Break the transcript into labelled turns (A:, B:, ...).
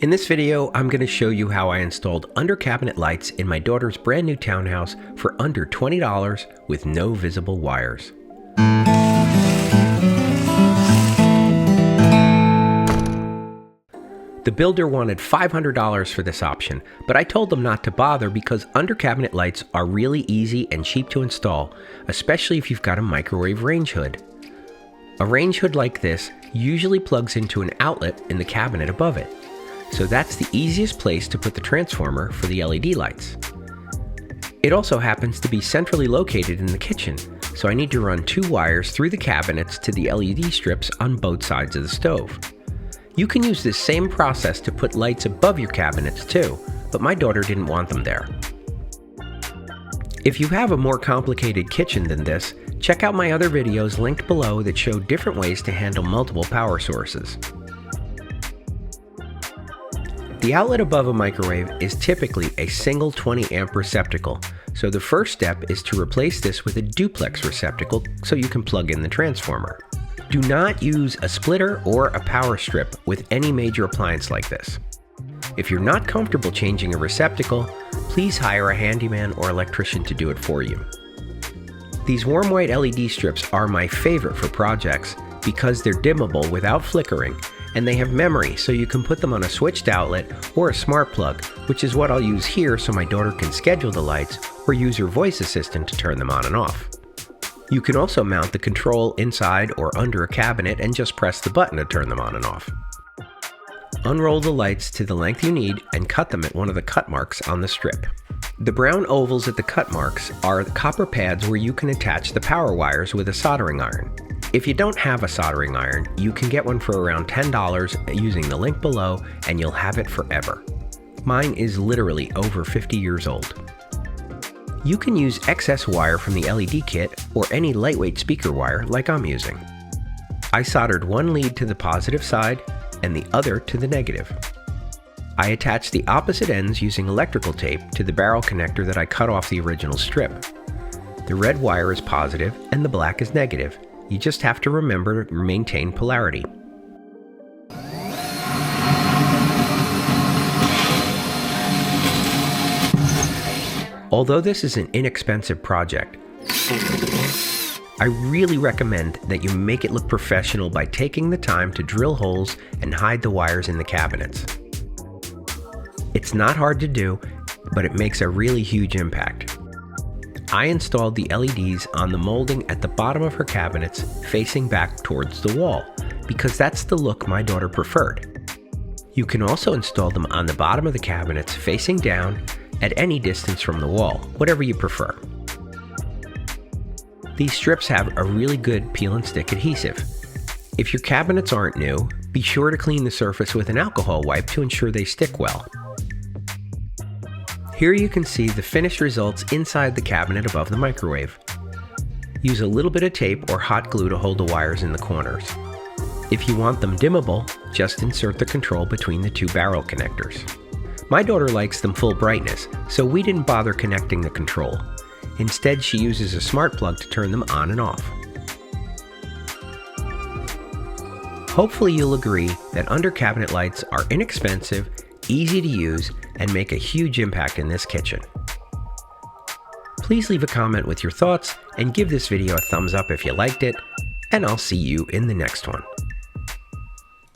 A: In this video, I'm going to show you how I installed under cabinet lights in my daughter's brand new townhouse for under $20 with no visible wires. The builder wanted $500 for this option, but I told them not to bother because under cabinet lights are really easy and cheap to install, especially if you've got a microwave range hood. A range hood like this usually plugs into an outlet in the cabinet above it, so that's the easiest place to put the transformer for the LED lights. It also happens to be centrally located in the kitchen, so I need to run two wires through the cabinets to the LED strips on both sides of the stove. You can use this same process to put lights above your cabinets too, but my daughter didn't want them there. If you have a more complicated kitchen than this, check out my other videos linked below that show different ways to handle multiple power sources. The outlet above a microwave is typically a single 20 amp receptacle, so the first step is to replace this with a duplex receptacle so you can plug in the transformer. Do not use a splitter or a power strip with any major appliance like this. If you're not comfortable changing a receptacle, please hire a handyman or electrician to do it for you. These warm white LED strips are my favorite for projects because they're dimmable without flickering, and they have memory so you can put them on a switched outlet or a smart plug, which is what I'll use here so my daughter can schedule the lights or use her voice assistant to turn them on and off. You can also mount the control inside or under a cabinet and just press the button to turn them on and off. Unroll the lights to the length you need and cut them at one of the cut marks on the strip. The brown ovals at the cut marks are the copper pads where you can attach the power wires with a soldering iron. If you don't have a soldering iron, you can get one for around $10 using the link below and you'll have it forever. Mine is literally over 50 years old. You can use excess wire from the LED kit or any lightweight speaker wire like I'm using. I soldered one lead to the positive side and the other to the negative. I attached the opposite ends using electrical tape to the barrel connector that I cut off the original strip. The red wire is positive and the black is negative. You just have to remember to maintain polarity. Although this is an inexpensive project, I really recommend that you make it look professional by taking the time to drill holes and hide the wires in the cabinets. It's not hard to do, but it makes a really huge impact. I installed the LEDs on the molding at the bottom of her cabinets facing back towards the wall, because that's the look my daughter preferred. You can also install them on the bottom of the cabinets facing down at any distance from the wall, whatever you prefer. These strips have a really good peel and stick adhesive. If your cabinets aren't new, be sure to clean the surface with an alcohol wipe to ensure they stick well. Here you can see the finished results inside the cabinet above the microwave. Use a little bit of tape or hot glue to hold the wires in the corners. If you want them dimmable, just insert the control between the two barrel connectors. My daughter likes them full brightness, so we didn't bother connecting the control. Instead, she uses a smart plug to turn them on and off. Hopefully you'll agree that under cabinet lights are inexpensive, easy to use, and make a huge impact in this kitchen. Please leave a comment with your thoughts and give this video a thumbs up if you liked it, and I'll see you in the next one.